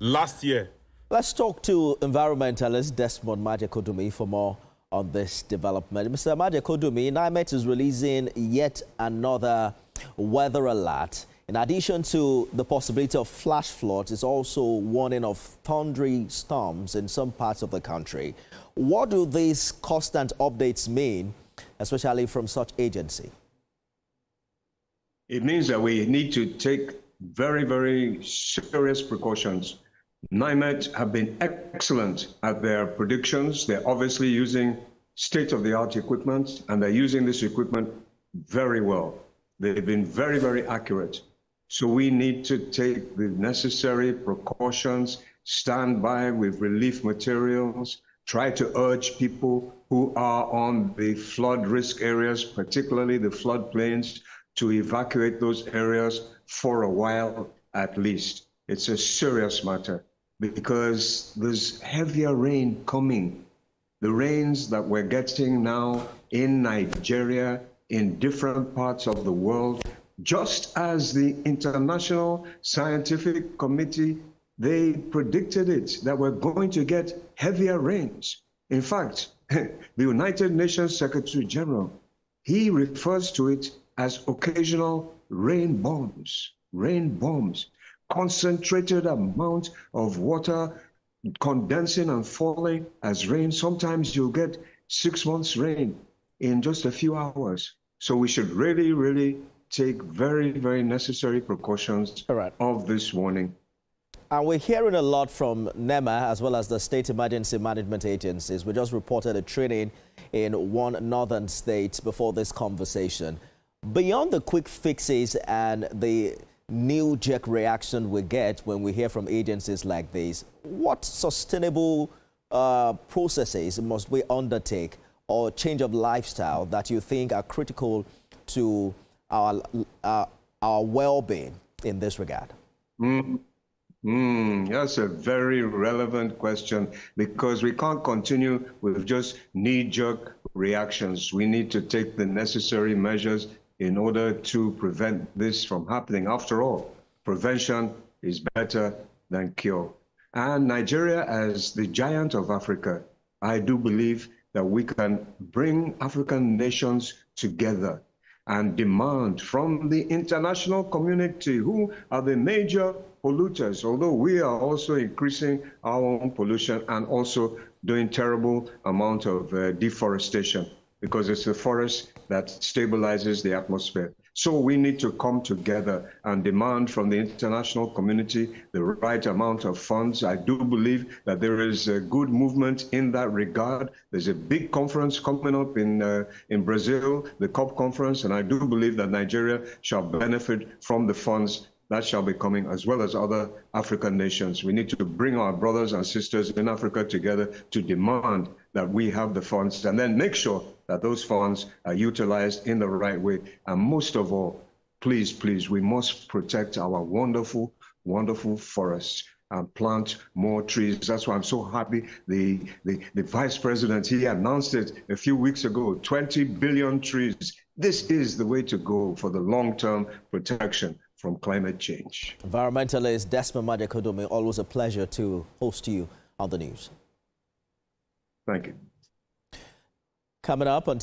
last year. Let's talk to environmentalist Desmod Majekodunmi for more on this development. Mr. Majekodunmi, NiMET's is releasing yet another weather alert. In addition to the possibility of flash floods, it's also warning of thundery storms in some parts of the country. What do these constant updates mean, especially from such agency? It means that we need to take very, very serious precautions. NiMET have been excellent at their predictions. They're obviously using state-of-the-art equipment, and they're using this equipment very well. They've been very, very accurate. So we need to take the necessary precautions, stand by with relief materials, try to urge people who are on the flood risk areas, particularly the floodplains, to evacuate those areas for a while at least. It's a serious matter because there's heavier rain coming. The rains that we're getting now in Nigeria, in different parts of the world, just as the International Scientific Committee, they predicted it, that we're going to get heavier rains. In fact, the United Nations Secretary General, he refers to it as occasional rain bombs, concentrated amount of water condensing and falling as rain. Sometimes you'll get 6 months rain in just a few hours. So we should really, really take very, very necessary precautions of this warning. And we're hearing a lot from NEMA as well as the state emergency management agencies. We just reported a training in one northern state before this conversation. Beyond the quick fixes and the knee-jerk reaction we get when we hear from agencies like this, what sustainable processes must we undertake or change of lifestyle that you think are critical to our well-being in this regard? That's a very relevant question because we can't continue with just knee-jerk reactions. We need to take the necessary measures in order to prevent this from happening. After all, prevention is better than cure. And Nigeria, as the giant of Africa, I do believe that we can bring African nations together and demand from the international community, who are the major polluters, although we are also increasing our own pollution and also doing terrible amount of deforestation, because it's the forest that stabilizes the atmosphere. So we need to come together and demand from the international community the right amount of funds. I do believe that there is a good movement in that regard. There's a big conference coming up in Brazil, the COP conference, and I do believe that Nigeria shall benefit from the funds that shall be coming, as well as other African nations. We need to bring our brothers and sisters in Africa together to demand that we have the funds and then make sure that those funds are utilized in the right way. And most of all, please, please, we must protect our wonderful, wonderful forests and plant more trees. That's why I'm so happy the Vice President, he announced it a few weeks ago, 20 billion trees. This is the way to go for the long-term protection from climate change. Environmentalist Desmod Majekodunmi, always a pleasure to host you on the news. Thank you. Coming up on